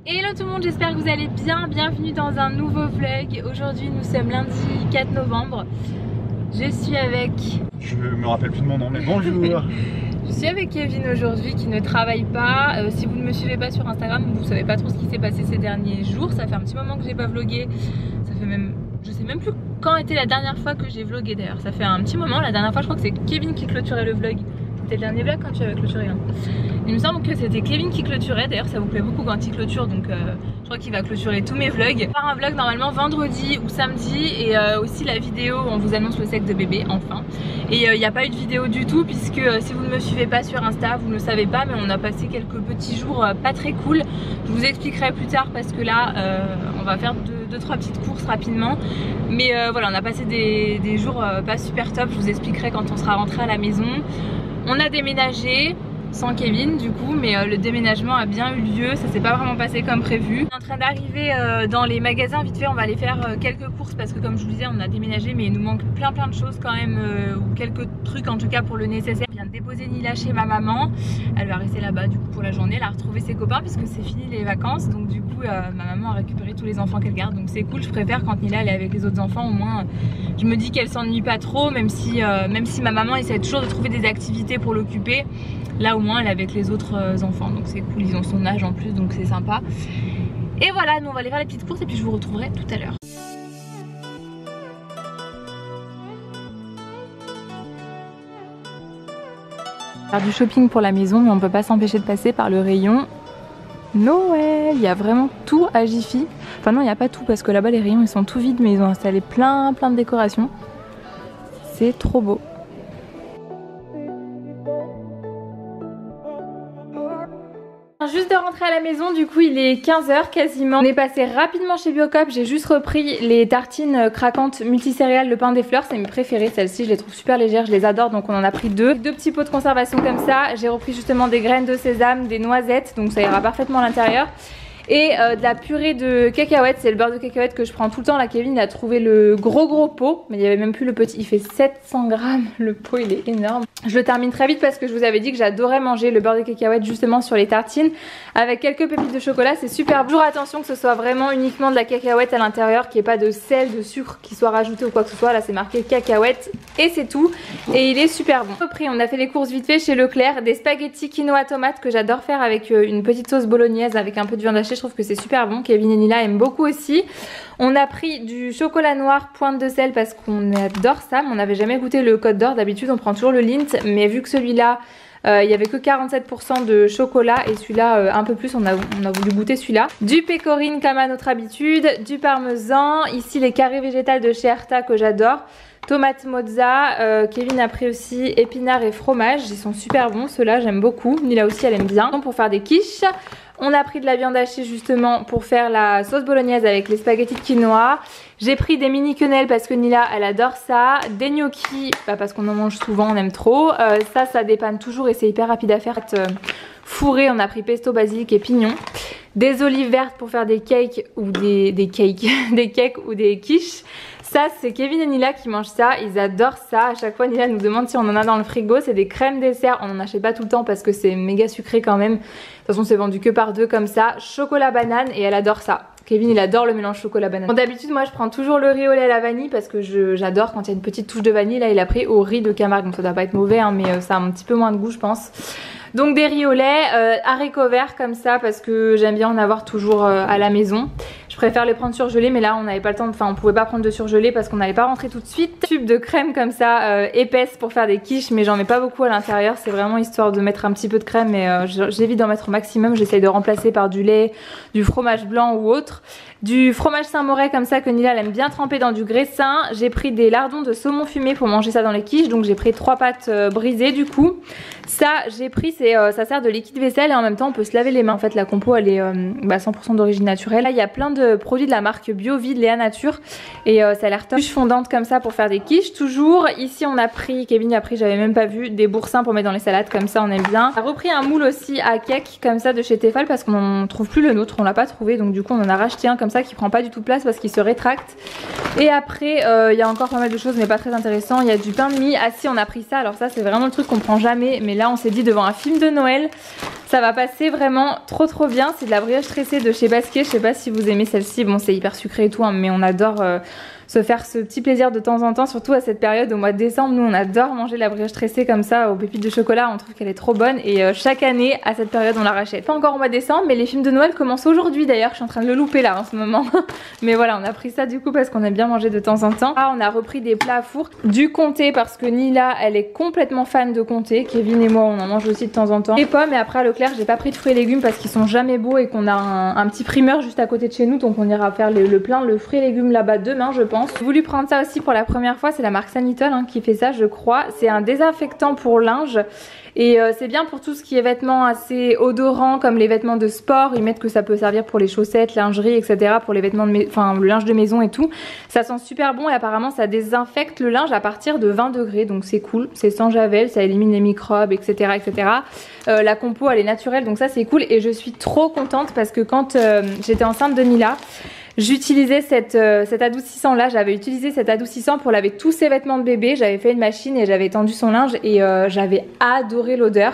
Hello tout le monde, j'espère que vous allez bien, bienvenue dans un nouveau vlog. Aujourd'hui nous sommes lundi 4 novembre. Je suis avec... Je me rappelle plus de mon nom mais bonjour. Je suis avec Kevin aujourd'hui qui ne travaille pas. Si vous ne me suivez pas sur Instagram, vous savez pas trop ce qui s'est passé ces derniers jours. Ça fait un petit moment que j'ai pas vlogué. Ça fait même... Je sais même plus quand était la dernière fois que j'ai vlogué d'ailleurs. Ça fait un petit moment, la dernière fois je crois que c'est Kevin qui clôturait le vlog. C'était le dernier vlog quand tu avais clôturé hein. Il me semble que c'était Kevin qui clôturait, d'ailleurs ça vous plaît beaucoup quand il clôture donc je crois qu'il va clôturer tous mes vlogs. Je vais faire un vlog normalement vendredi ou samedi et aussi la vidéo où on vous annonce le sexe de bébé enfin. Et il n'y a pas eu de vidéo du tout puisque si vous ne me suivez pas sur Insta vous ne le savez pas mais on a passé quelques petits jours pas très cool. Je vous expliquerai plus tard parce que là on va faire deux trois petites courses rapidement. Mais voilà on a passé des jours pas super top, je vous expliquerai quand on sera rentré à la maison. On a déménagé sans Kevin du coup mais le déménagement a bien eu lieu, ça s'est pas vraiment passé comme prévu. On est en train d'arriver dans les magasins vite fait, on va aller faire quelques courses parce que comme je vous disais on a déménagé mais il nous manque plein de choses quand même ou quelques trucs en tout cas pour le nécessaire. Je viens de déposer Nila chez ma maman, elle va rester là-bas du coup pour la journée, elle a retrouvé ses copains puisque c'est fini les vacances donc du coup ma maman a récupéré tous les enfants qu'elle garde donc c'est cool, je préfère quand Nila elle est avec les autres enfants au moins je me dis qu'elle s'ennuie pas trop même si ma maman essaie toujours de trouver des activités pour l'occuper. Là au moins elle est avec les autres enfants donc c'est cool, ils ont son âge en plus donc c'est sympa. Et voilà, nous on va aller faire les petites courses et puis je vous retrouverai tout à l'heure. Faire du shopping pour la maison mais on peut pas s'empêcher de passer par le rayon Noël. Il y a vraiment tout à Jiffy. Enfin non il n'y a pas tout parce que là-bas les rayons ils sont tout vides mais ils ont installé plein de décorations. C'est trop beau. Juste de rentrer à la maison, du coup il est 15 h quasiment. On est passé rapidement chez Biocop, j'ai juste repris les tartines craquantes multicéréales, le pain des fleurs, c'est mes préférées, celles-ci je les trouve super légères, je les adore donc on en a pris deux petits pots de conservation comme ça. J'ai repris justement des graines de sésame, des noisettes donc ça ira parfaitement à l'intérieur. Et de la purée de cacahuètes, c'est le beurre de cacahuètes que je prends tout le temps. Là Kevin il a trouvé le gros pot, mais il n'y avait même plus le petit, il fait 700 grammes, le pot il est énorme. Je le termine très vite parce que je vous avais dit que j'adorais manger le beurre de cacahuètes justement sur les tartines avec quelques pépites de chocolat, c'est super bon. Toujours attention que ce soit vraiment uniquement de la cacahuète à l'intérieur, qu'il n'y ait pas de sel, de sucre qui soit rajouté ou quoi que ce soit. Là c'est marqué cacahuètes et c'est tout et il est super bon. On a fait les courses vite fait chez Leclerc, des spaghettis quinoa tomate que j'adore faire avec une petite sauce bolognaise avec un peu de viande hachée. Je trouve que c'est super bon, Kevin et Nila aiment beaucoup aussi. On a pris du chocolat noir pointe de sel parce qu'on adore ça, mais on n'avait jamais goûté le Côte d'Or. D'habitude on prend toujours le Lindt, mais vu que celui-là il n'y avait que 47% de chocolat et celui-là un peu plus, on a voulu goûter celui-là. Du pécorine comme à notre habitude, du parmesan, ici les carrés végétales de chez Erta que j'adore. Tomate mozza, Kevin a pris aussi épinards et fromage, ils sont super bons ceux-là, j'aime beaucoup. Nila aussi elle aime bien. Pour faire des quiches, on a pris de la viande hachée justement pour faire la sauce bolognaise avec les spaghettis de quinoa. J'ai pris des mini quenelles parce que Nila elle adore ça. Des gnocchis parce qu'on en mange souvent, on aime trop. Ça dépanne toujours et c'est hyper rapide à faire. Fourré, on a pris pesto, basilic et pignon. Des olives vertes pour faire des cakes ou des cakes ou des quiches. Ça c'est Kevin et Nila qui mangent ça, ils adorent ça. À chaque fois Nila nous demande si on en a dans le frigo. C'est des crèmes dessert, on n'en achète pas tout le temps parce que c'est méga sucré quand même. De toute façon c'est vendu que par deux comme ça. Chocolat banane et elle adore ça. Kevin il adore le mélange chocolat banane. Bon, d'habitude moi je prends toujours le riz au lait à la vanille parce que j'adore quand il y a une petite touche de vanille. Là il a pris au riz de Camargue donc ça doit pas être mauvais hein, mais ça a un petit peu moins de goût je pense. Donc des riz au lait, haricots verts comme ça parce que j'aime bien en avoir toujours à la maison. Je préfère les prendre surgelés mais là on n'avait pas le temps, enfin on pouvait pas prendre de surgelés parce qu'on n'allait pas rentrer tout de suite. Tube de crème comme ça épaisse pour faire des quiches mais j'en mets pas beaucoup à l'intérieur, c'est vraiment histoire de mettre un petit peu de crème mais j'évite d'en mettre au maximum, j'essaye de remplacer par du lait, du fromage blanc ou autre. Du fromage Saint-Moret comme ça que Nila elle aime bien tremper dans du graissin. J'ai pris des lardons de saumon fumé pour manger ça dans les quiches donc j'ai pris 3 pâtes brisées du coup. Ça j'ai pris, ça sert de liquide vaisselle et en même temps on peut se laver les mains. En fait la compo elle est 100% d'origine naturelle. Là il y a plein de produits de la marque Bio-Vide Léa Nature et ça a l'air top. Quiche fondante comme ça pour faire des quiches toujours. Ici on a pris, Kevin a pris, j'avais même pas vu, des boursins pour mettre dans les salades comme ça on aime bien. On a repris un moule aussi à cake comme ça de chez Tefal parce qu'on trouve plus le nôtre, on l'a pas trouvé donc du coup on en a racheté un comme ça qui prend pas du tout de place parce qu'il se rétracte. Et après il y a encore pas mal de choses mais pas très intéressant. Il y a du pain de mie. Ah si on a pris ça, alors ça c'est vraiment le truc qu'on prend jamais mais là on s'est dit devant un film de Noël Ça va passer vraiment trop bien. C'est de la brioche tressée de chez Basquiat. Je sais pas si vous aimez celle-ci. Bon, c'est hyper sucré et tout, hein, mais on adore se faire ce petit plaisir de temps en temps, surtout à cette période au mois de décembre. Nous on adore manger la brioche tressée comme ça aux pépites de chocolat, on trouve qu'elle est trop bonne et chaque année à cette période on la rachète. Pas encore au mois de décembre, mais les films de Noël commencent aujourd'hui d'ailleurs, je suis en train de le louper là en ce moment. Mais voilà, on a pris ça du coup parce qu'on aime bien manger de temps en temps. Ah, on a repris des plats à four, du comté parce que Nila elle est complètement fan de comté, Kevin et moi on en mange aussi de temps en temps. Les pommes, et après à Leclerc j'ai pas pris de fruits et légumes parce qu'ils sont jamais beaux et qu'on a un petit primeur juste à côté de chez nous, donc on ira faire le plein de fruits et légumes là-bas demain je pense. J'ai voulu prendre ça aussi pour la première fois, c'est la marque Sanitol hein, qui fait ça je crois. C'est un désinfectant pour linge et c'est bien pour tout ce qui est vêtements assez odorants comme les vêtements de sport. Ils mettent que ça peut servir pour les chaussettes, lingerie etc, pour les vêtements de le linge de maison et tout. Ça sent super bon et apparemment ça désinfecte le linge à partir de 20 degrés, donc c'est cool. C'est sans javel, ça élimine les microbes etc etc. La compo elle est naturelle donc ça c'est cool et je suis trop contente parce que quand j'étais enceinte de Mila, j'utilisais cet adoucissant là, j'avais utilisé cet adoucissant pour laver tous ses vêtements de bébé, j'avais fait une machine et j'avais tendu son linge et j'avais adoré l'odeur.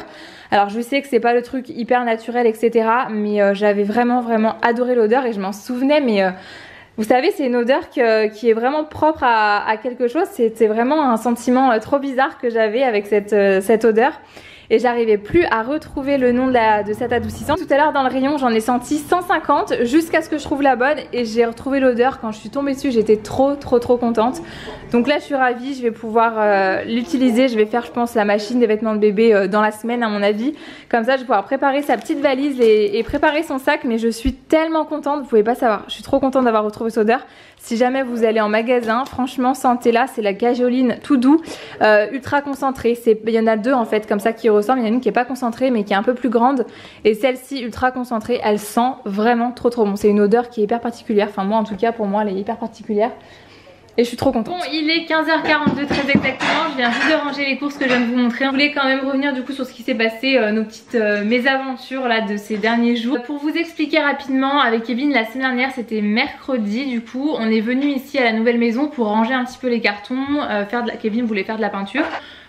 Alors je sais que c'est pas le truc hyper naturel etc, mais j'avais vraiment adoré l'odeur et je m'en souvenais, mais vous savez c'est une odeur qui est vraiment propre à quelque chose, c'était vraiment un sentiment trop bizarre que j'avais avec cette odeur. Et j'arrivais plus à retrouver le nom de cet adoucissant. Tout à l'heure dans le rayon j'en ai senti 150 jusqu'à ce que je trouve la bonne et j'ai retrouvé l'odeur. Quand je suis tombée dessus j'étais trop contente. Donc là je suis ravie, je vais pouvoir l'utiliser. Je vais faire je pense la machine des vêtements de bébé dans la semaine à mon avis. Comme ça je vais pouvoir préparer sa petite valise et préparer son sac. Mais je suis tellement contente, vous pouvez pas savoir. Je suis trop contente d'avoir retrouvé cette odeur. Si jamais vous allez en magasin, franchement sentez-la, c'est la gajoline tout doux, ultra concentrée. Il y en a deux en fait comme ça qui ressemblent, il y en a une qui est pas concentrée mais qui est un peu plus grande. Et celle-ci ultra concentrée, elle sent vraiment trop bon. C'est une odeur qui est hyper particulière, enfin moi en tout cas pour moi elle est hyper particulière. Et je suis trop contente. Bon, il est 15h42 très exactement, je viens juste de ranger les courses que je viens de vous montrer. Je voulais quand même revenir du coup sur ce qui s'est passé, nos petites mésaventures là de ces derniers jours. Pour vous expliquer rapidement, avec Kevin la semaine dernière, c'était mercredi du coup, on est venu ici à la nouvelle maison pour ranger un petit peu les cartons, Kevin voulait faire de la peinture.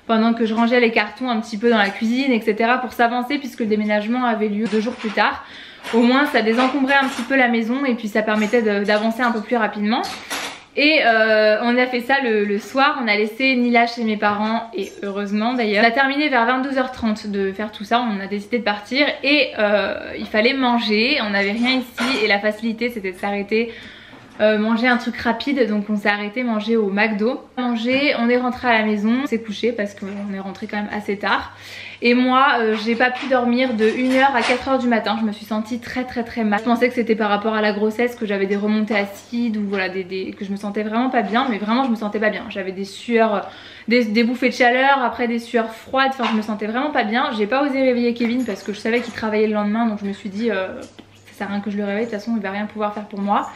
Pendant que je rangeais les cartons un petit peu dans la cuisine etc pour s'avancer puisque le déménagement avait lieu 2 jours plus tard. Au moins ça désencombrait un petit peu la maison et puis ça permettait d'avancer un peu plus rapidement. Et on a fait ça le soir, on a laissé Nila chez mes parents et heureusement d'ailleurs. On a terminé vers 22h30 de faire tout ça, on a décidé de partir et il fallait manger, on n'avait rien ici et la facilité c'était de s'arrêter, manger un truc rapide, donc on s'est arrêté manger au McDo. Manger, on est rentré à la maison, on s'est couché parce qu'on est rentré quand même assez tard. Et moi j'ai pas pu dormir de 1h à 4h du matin, je me suis sentie très mal. Je pensais que c'était par rapport à la grossesse, que j'avais des remontées acides ou voilà que je me sentais vraiment pas bien, mais vraiment je me sentais pas bien. J'avais des sueurs, des bouffées de chaleur, après des sueurs froides, enfin je me sentais vraiment pas bien. J'ai pas osé réveiller Kevin parce que je savais qu'il travaillait le lendemain, donc je me suis dit ça sert à rien que je le réveille, de toute façon il va rien pouvoir faire pour moi.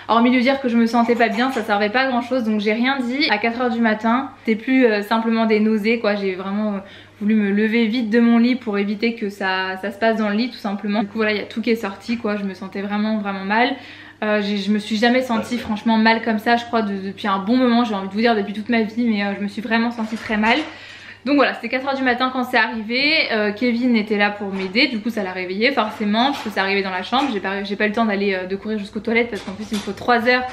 Hormis lui dire que je me sentais pas bien, ça servait pas à grand chose, donc j'ai rien dit. À 4h du matin, c'était plus simplement des nausées quoi, j'ai vraiment voulu me lever vite de mon lit pour éviter que ça se passe dans le lit tout simplement. Du coup voilà, il y a tout qui est sorti quoi, je me sentais vraiment mal. Je me suis jamais sentie franchement mal comme ça, je crois depuis un bon moment, j'ai envie de vous dire depuis toute ma vie, mais je me suis vraiment sentie très mal. Donc voilà, c'était 4h du matin quand c'est arrivé, Kevin était là pour m'aider, du coup ça l'a réveillé forcément, parce que c'est arrivé dans la chambre, j'ai pas eu le temps d'aller de courir jusqu'aux toilettes parce qu'en plus il me faut 3 heures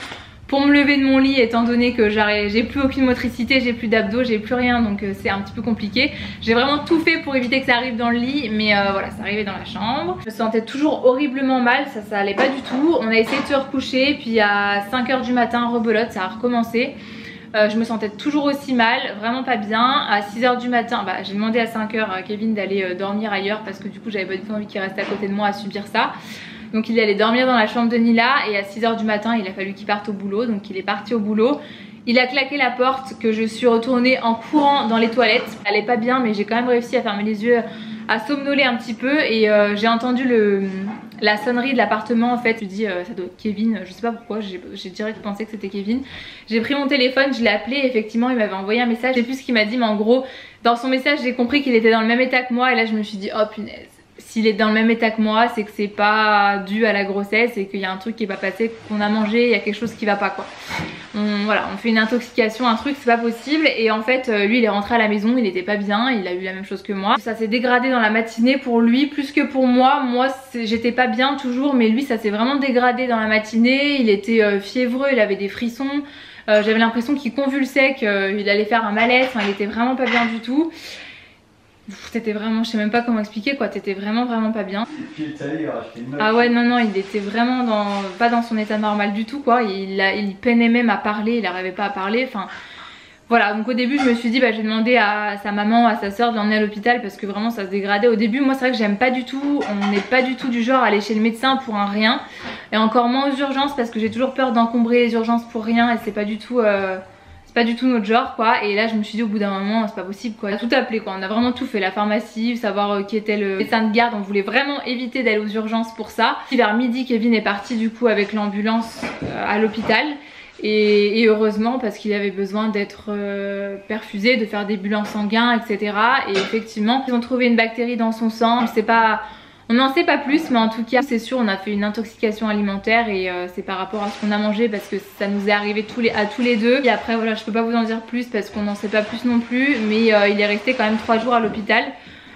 pour me lever de mon lit étant donné que j'ai plus aucune motricité, j'ai plus d'abdos, j'ai plus rien, donc c'est un petit peu compliqué. J'ai vraiment tout fait pour éviter que ça arrive dans le lit, mais voilà, ça arrivait dans la chambre. Je me sentais toujours horriblement mal, ça allait pas du tout. On a essayé de se recoucher, puis à 5h du matin, rebelote, ça a recommencé. Je me sentais toujours aussi mal, vraiment pas bien. À 6h du matin, j'ai demandé à 5h à Kevin d'aller dormir ailleurs parce que du coup j'avais pas du tout envie qu'il reste à côté de moi à subir ça. Donc il allait dormir dans la chambre de Nila et à 6h du matin il a fallu qu'il parte au boulot, donc il est parti au boulot. Il a claqué la porte, que je suis retournée en courant dans les toilettes. Elle allait pas bien mais j'ai quand même réussi à fermer les yeux, à somnoler un petit peu et j'ai entendu la sonnerie de l'appartement en fait. Je me dis ça doit être Kevin, je sais pas pourquoi, j'ai direct pensé que c'était Kevin. J'ai pris mon téléphone, je l'ai appelé et effectivement il m'avait envoyé un message. Je sais plus ce qu'il m'a dit mais en gros dans son message j'ai compris qu'il était dans le même état que moi et là je me suis dit oh punaise. s'il est dans le même état que moi, c'est que c'est pas dû à la grossesse et qu'il y a un truc qui est pas passé, qu'on a mangé, il y a quelque chose qui va pas quoi. Voilà, on fait une intoxication, un truc, c'est pas possible. Et en fait lui il est rentré à la maison, il était pas bien, il a eu la même chose que moi. Ça s'est dégradé dans la matinée pour lui plus que pour moi. Moi j'étais pas bien toujours, mais lui ça s'est vraiment dégradé dans la matinée. Il était fiévreux, il avait des frissons, j'avais l'impression qu'il convulsait, qu'il allait faire un malaise, enfin, il était vraiment pas bien du tout. C'était vraiment, je sais même pas comment expliquer quoi, t'étais vraiment pas bien. Ah ouais non il était vraiment pas dans son état normal du tout quoi, il peinait même à parler, il arrivait pas à parler, enfin voilà. Donc au début je me suis dit bah, j'ai demandé à sa maman, à sa soeur de l'emmener à l'hôpital parce que vraiment ça se dégradait. Au début moi c'est vrai que j'aime pas du tout, on n'est pas du tout du genre à aller chez le médecin pour un rien, et encore moins aux urgences parce que j'ai toujours peur d'encombrer les urgences pour rien et c'est pas du tout notre genre quoi. Et là je me suis dit au bout d'un moment c'est pas possible quoi, on a tout appelé quoi, on a vraiment tout fait, la pharmacie, savoir qui était le médecin de garde, on voulait vraiment éviter d'aller aux urgences pour ça. Puis vers midi Kevin est parti du coup avec l'ambulance à l'hôpital et heureusement parce qu'il avait besoin d'être perfusé, de faire des bilans sanguins etc. Et effectivement ils ont trouvé une bactérie dans son sang, on n'en sait pas plus, mais en tout cas c'est sûr on a fait une intoxication alimentaire et c'est par rapport à ce qu'on a mangé parce que ça nous est arrivé à tous les deux. Et après voilà je peux pas vous en dire plus parce qu'on n'en sait pas plus non plus, mais il est resté quand même 3 jours à l'hôpital.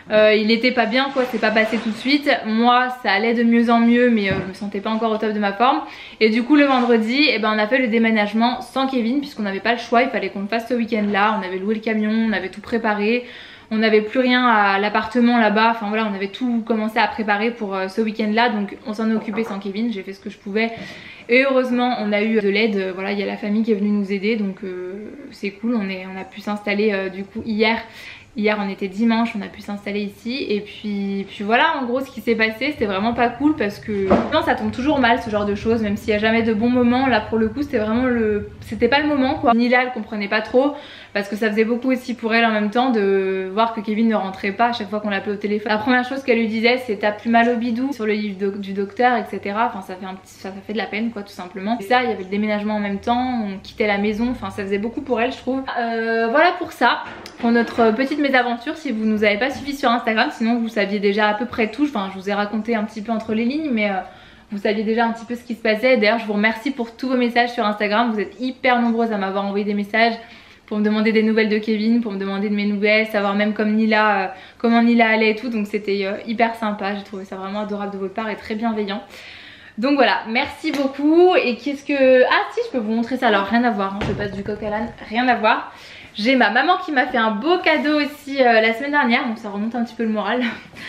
Il était pas bien quoi, c'est pas passé tout de suite. Moi ça allait de mieux en mieux mais je me sentais pas encore au top de ma forme. Et du coup le vendredi on a fait le déménagement sans Kevin puisqu'on n'avait pas le choix, il fallait qu'on le fasse ce week-end là. On avait loué le camion, on avait tout préparé. On n'avait plus rien à l'appartement là-bas, enfin voilà on avait tout commencé à préparer pour ce week-end là. Donc on s'en est occupé sans Kevin, j'ai fait ce que je pouvais. Et heureusement on a eu de l'aide, voilà il y a la famille qui est venue nous aider donc c'est cool. On a pu s'installer du coup hier on était dimanche, on a pu s'installer ici. Et puis voilà en gros ce qui s'est passé, c'était vraiment pas cool parce que non ça tombe toujours mal ce genre de choses, même s'il n'y a jamais de bons moments. Là pour le coup c'était vraiment c'était pas le moment quoi. Nila elle comprenait pas trop parce que ça faisait beaucoup aussi pour elle en même temps de voir que Kevin ne rentrait pas à chaque fois qu'on l'appelait au téléphone. La première chose qu'elle lui disait c'est t'as plus mal au bidou sur le livre du docteur etc. Enfin ça fait de la peine quoi tout simplement. Et ça il y avait le déménagement en même temps, on quittait la maison, enfin ça faisait beaucoup pour elle je trouve. Voilà pour ça, pour notre petite mésaventure. Si vous nous avez pas suivi sur Instagram, sinon vous saviez déjà à peu près tout, enfin je vous ai raconté un petit peu entre les lignes mais vous saviez déjà un petit peu ce qui se passait. D'ailleurs je vous remercie pour tous vos messages sur Instagram, vous êtes hyper nombreuses à m'avoir envoyé des messages pour me demander des nouvelles de Kevin, pour me demander de mes nouvelles, savoir même comme Nila, comment Nila allait et tout. Donc c'était hyper sympa, j'ai trouvé ça vraiment adorable de votre part et très bienveillant. Donc voilà, merci beaucoup. Et qu'est-ce que... Ah si, je peux vous montrer ça. Alors rien à voir, hein, je passe du coq à l'âne, rien à voir. J'ai ma maman qui m'a fait un beau cadeau aussi la semaine dernière, donc ça remonte un petit peu le moral.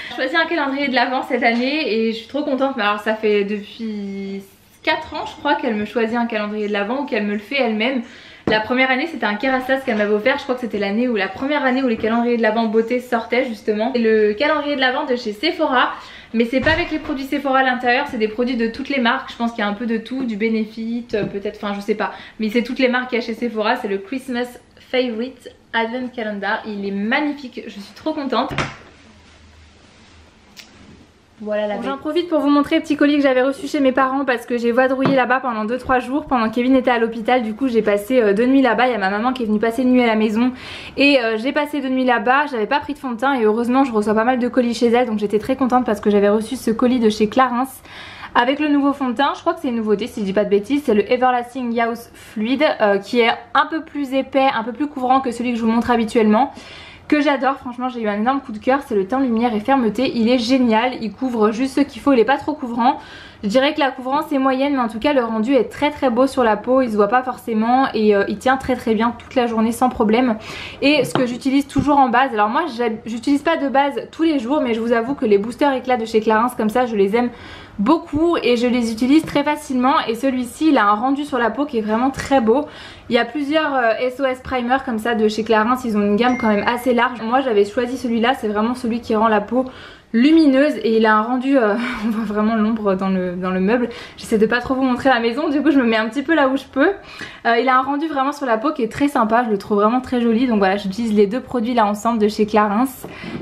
J'ai choisi un calendrier de l'Avent cette année et je suis trop contente. Mais alors ça fait depuis 4 ans je crois qu'elle me choisit un calendrier de l'Avent ou qu'elle me le fait elle-même. La première année c'était un Kerastase qu'elle m'avait offert, je crois que c'était la première année où les calendriers de l'Avent beauté sortaient justement. C'est le calendrier de l'Avent de chez Sephora, mais c'est pas avec les produits Sephora à l'intérieur, c'est des produits de toutes les marques. Je pense qu'il y a un peu de tout, du Benefit peut-être, enfin je sais pas. Mais c'est toutes les marques qu'il y a chez Sephora, c'est le Christmas Favorite Advent Calendar. Il est magnifique, je suis trop contente. Voilà la bête. J'en profite pour vous montrer le petit colis que j'avais reçu chez mes parents parce que j'ai vadrouillé là-bas pendant 2-3 jours pendant que Kevin était à l'hôpital. Du coup j'ai passé 2 nuits là-bas, il y a ma maman qui est venue passer une nuit à la maison et j'ai passé 2 nuits là-bas. J'avais pas pris de fond de teint et heureusement je reçois pas mal de colis chez elle, donc j'étais très contente parce que j'avais reçu ce colis de chez Clarins avec le nouveau fond de teint. Je crois que c'est une nouveauté si je dis pas de bêtises, c'est le Everlasting Youth Fluid qui est un peu plus épais, un peu plus couvrant que celui que je vous montre habituellement, que j'adore. Franchement j'ai eu un énorme coup de cœur. C'est le teint lumière et fermeté, il est génial, il couvre juste ce qu'il faut, il est pas trop couvrant. Je dirais que la couvrance est moyenne mais en tout cas le rendu est très beau sur la peau, il se voit pas forcément et il tient très bien toute la journée sans problème. Et ce que j'utilise toujours en base, alors moi j'utilise pas de base tous les jours mais je vous avoue que les boosters éclats de chez Clarins comme ça je les aime beaucoup et je les utilise très facilement. Et celui-ci il a un rendu sur la peau qui est vraiment très beau. Il y a plusieurs SOS Primer comme ça de chez Clarins, ils ont une gamme quand même assez large. Moi j'avais choisi celui-là, c'est vraiment celui qui rend la peau lumineuse et il a un rendu, on voit vraiment l'ombre dans le meuble. J'essaie de pas trop vous montrer la maison, du coup je me mets un petit peu là où je peux. Il a un rendu vraiment sur la peau qui est très sympa, je le trouve vraiment très joli. Donc voilà, j'utilise les deux produits là ensemble de chez Clarins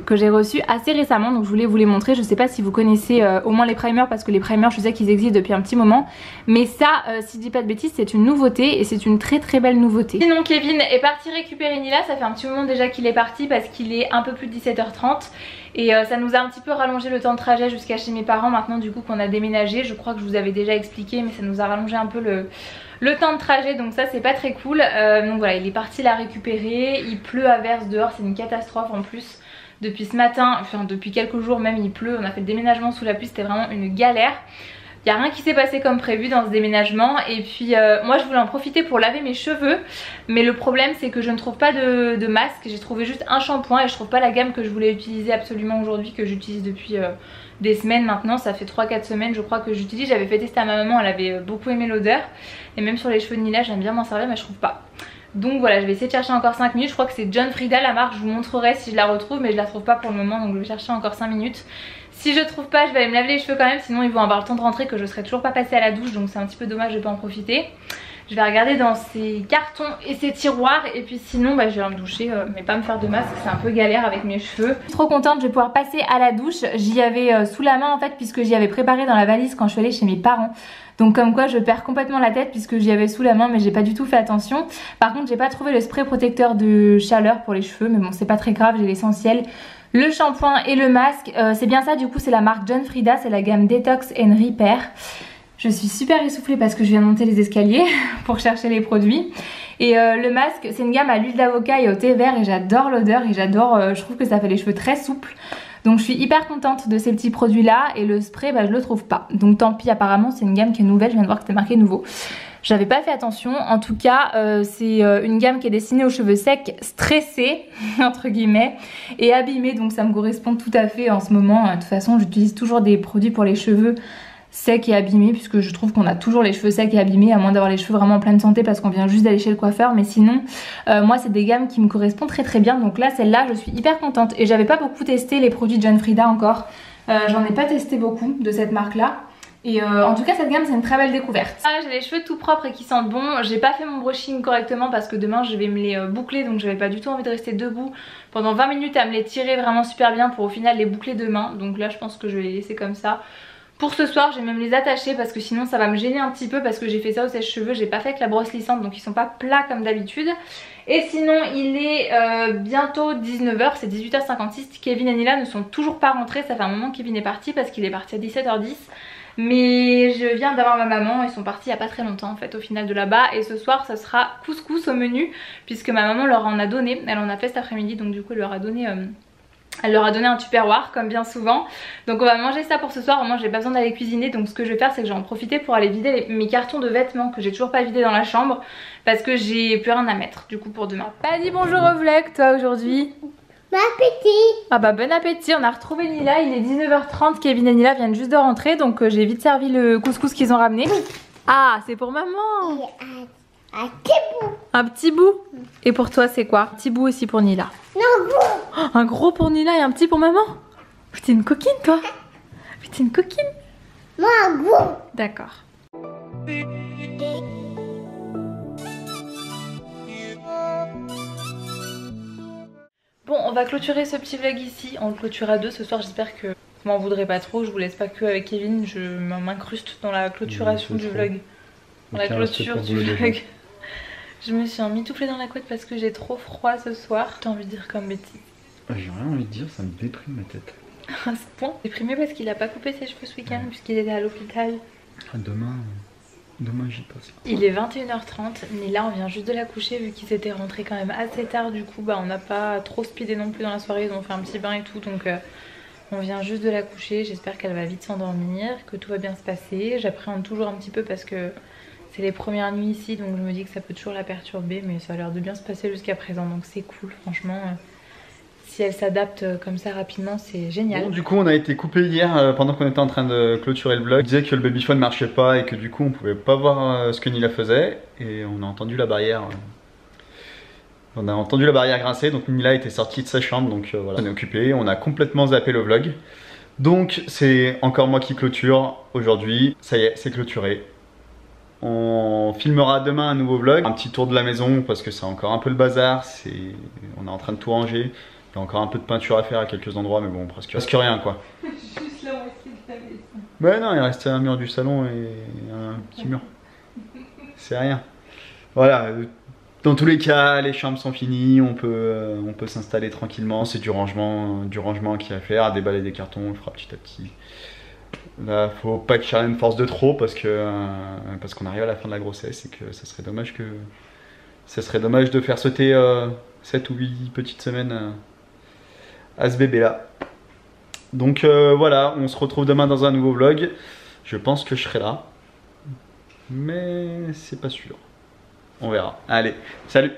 que j'ai reçus assez récemment, donc je voulais vous les montrer. Je sais pas si vous connaissez au moins les primers parce que les primers je sais qu'ils existent depuis un petit moment, mais ça si je dis pas de bêtises c'est une nouveauté et c'est une très belle nouveauté. Sinon Kevin est parti récupérer Nila, ça fait un petit moment déjà qu'il est parti parce qu'il est un peu plus de 17h30 Et ça nous a un petit peu rallongé le temps de trajet jusqu'à chez mes parents maintenant du coup qu'on a déménagé. Je crois que je vous avais déjà expliqué, mais ça nous a rallongé un peu le temps de trajet, donc ça c'est pas très cool. Donc voilà, il est parti la récupérer. Il pleut à verse dehors, c'est une catastrophe en plus. Depuis ce matin, enfin depuis quelques jours même il pleut. On a fait le déménagement sous la pluie, c'était vraiment une galère. Il n'y a rien qui s'est passé comme prévu dans ce déménagement. Et puis moi je voulais en profiter pour laver mes cheveux. Mais le problème c'est que je ne trouve pas de masque. J'ai trouvé juste un shampoing et je trouve pas la gamme que je voulais utiliser absolument aujourd'hui, que j'utilise depuis des semaines maintenant. Ça fait 3-4 semaines je crois que j'utilise. J'avais fait tester à ma maman, elle avait beaucoup aimé l'odeur. Et même sur les cheveux de Nila j'aime bien m'en servir mais je trouve pas. Donc voilà, je vais essayer de chercher encore 5 minutes. Je crois que c'est John Frieda la marque, je vous montrerai si je la retrouve, mais je la trouve pas pour le moment, donc je vais chercher encore 5 minutes. Si je trouve pas, je vais aller me laver les cheveux quand même, sinon ils vont avoir le temps de rentrer, que je serai toujours pas passée à la douche, donc c'est un petit peu dommage de pas en profiter. Je vais regarder dans ces cartons et ces tiroirs, et puis sinon bah, je vais aller me doucher, mais pas me faire de masque, c'est un peu galère avec mes cheveux. Je suis trop contente, je vais pouvoir passer à la douche. J'y avais sous la main en fait, puisque j'y avais préparé dans la valise quand je suis allée chez mes parents. Donc comme quoi je perds complètement la tête puisque j'y avais sous la main mais j'ai pas du tout fait attention. Par contre j'ai pas trouvé le spray protecteur de chaleur pour les cheveux, mais bon c'est pas très grave, j'ai l'essentiel. Le shampoing et le masque, c'est bien ça du coup, c'est la marque John Frieda, c'est la gamme Detox and Repair. Je suis super essoufflée parce que je viens de monter les escaliers pour chercher les produits. Et le masque c'est une gamme à l'huile d'avocat et au thé vert et j'adore l'odeur et j'adore, je trouve que ça fait les cheveux très souples. Donc je suis hyper contente de ces petits produits là et le spray bah, je le trouve pas. Donc tant pis, apparemment c'est une gamme qui est nouvelle, je viens de voir que c'était marqué nouveau. J'avais pas fait attention, en tout cas c'est une gamme qui est destinée aux cheveux secs, stressés entre guillemets et abîmés, donc ça me correspond tout à fait en ce moment. De toute façon j'utilise toujours des produits pour les cheveux secs et abîmés puisque je trouve qu'on a toujours les cheveux secs et abîmés à moins d'avoir les cheveux vraiment en pleine santé parce qu'on vient juste d'aller chez le coiffeur, mais sinon moi c'est des gammes qui me correspondent très bien. Donc là celle-là je suis hyper contente et j'avais pas beaucoup testé les produits John Frieda encore, j'en ai pas testé beaucoup de cette marque là. Et en tout cas cette gamme c'est une très belle découverte. Ah, j'ai les cheveux tout propres et qui sentent bon. J'ai pas fait mon brushing correctement parce que demain je vais me les boucler, donc j'avais pas du tout envie de rester debout pendant 20 minutes à me les tirer vraiment super bien pour au final les boucler demain. Donc là je pense que je vais les laisser comme ça. Pour ce soir je vais même les attacher parce que sinon ça va me gêner un petit peu parce que j'ai fait ça au sèche-cheveux, j'ai pas fait avec la brosse lissante donc ils sont pas plats comme d'habitude. Et sinon il est bientôt 19 h, c'est 18 h 56, Kevin et Nila ne sont toujours pas rentrés, ça fait un moment que Kevin est parti parce qu'il est parti à 17 h 10. Mais je viens d'avoir ma maman, ils sont partis il n'y a pas très longtemps en fait au final de là-bas. Et ce soir ça sera couscous au menu puisque ma maman leur en a donné, elle en a fait cet après-midi donc du coup elle leur a donné un tupperware comme bien souvent. Donc on va manger ça pour ce soir, moi j'ai pas besoin d'aller cuisiner. Donc ce que je vais faire c'est que je vais en profiter pour aller vider mes cartons de vêtements que j'ai toujours pas vidés dans la chambre parce que j'ai plus rien à mettre du coup pour demain. Pas dit bonjour au vlog toi aujourd'hui. Bon appétit. Ah bah bon appétit, on a retrouvé Nila, il est 19 h 30, Kevin et Nila viennent juste de rentrer donc j'ai vite servi le couscous qu'ils ont ramené. Ah c'est pour maman. Un petit bout. Un petit bout. Et pour toi c'est quoi? Un petit bout aussi pour Nila. Non, gros. Oh, un gros pour Nila et un petit pour maman. T'es une coquine toi. T'es une coquine. Moi, gros. D'accord. Bon, on va clôturer ce petit vlog ici. On le clôture à deux ce soir. J'espère que vous m'en voudrez pas trop. Je vous laisse pas que avec Kevin. Je m'incruste dans la clôturation du vlog. Dans la clôture du vlog. Je me suis emmitouflée dans la couette parce que j'ai trop froid ce soir. T'as envie de dire comme bêtise? J'ai rien envie de dire, ça me déprime ma tête. À ce point. Déprimé parce qu'il a pas coupé ses cheveux ce week-end puisqu'il était à l'hôpital. Demain j'y passe. Il est 21 h 30, mais là on vient juste de la coucher vu qu'ils étaient rentrés quand même assez tard. Du coup bah on n'a pas trop speedé non plus dans la soirée, ils ont fait un petit bain et tout. Donc on vient juste de la coucher, j'espère qu'elle va vite s'endormir, que tout va bien se passer. J'appréhende toujours un petit peu parce que c'est les premières nuits ici, donc je me dis que ça peut toujours la perturber. Mais ça a l'air de bien se passer jusqu'à présent, donc c'est cool franchement. Si elle s'adapte comme ça rapidement, c'est génial. Bon, du coup on a été coupé hier pendant qu'on était en train de clôturer le vlog. On disait que le babyphone marchait pas et que du coup on pouvait pas voir ce que Nila faisait. Et on a entendu la barrière. On a entendu la barrière grincer, donc Nila était sortie de sa chambre, donc voilà. On est occupé, on a complètement zappé le vlog. Donc c'est encore moi qui clôture aujourd'hui. Ça y est, c'est clôturé. On filmera demain un nouveau vlog, un petit tour de la maison parce que c'est encore un peu le bazar. On est en train de tout ranger. Il y a encore un peu de peinture à faire à quelques endroits, mais bon, presque rien quoi. Juste là, on essaie de la maison. Ouais, non, il restait un mur du salon et un petit mur. C'est rien. Voilà. Dans tous les cas, les chambres sont finies, on peut s'installer tranquillement. C'est du rangement qu'il y a à faire, à déballer des cartons, on le fera petit à petit. Là, faut pas que Charlie me force de trop parce qu'on arrive à la fin de la grossesse et que ça serait dommage de faire sauter 7 ou 8 petites semaines à ce bébé là. Donc voilà, on se retrouve demain dans un nouveau vlog. Je pense que je serai là, mais c'est pas sûr. On verra. Allez, salut!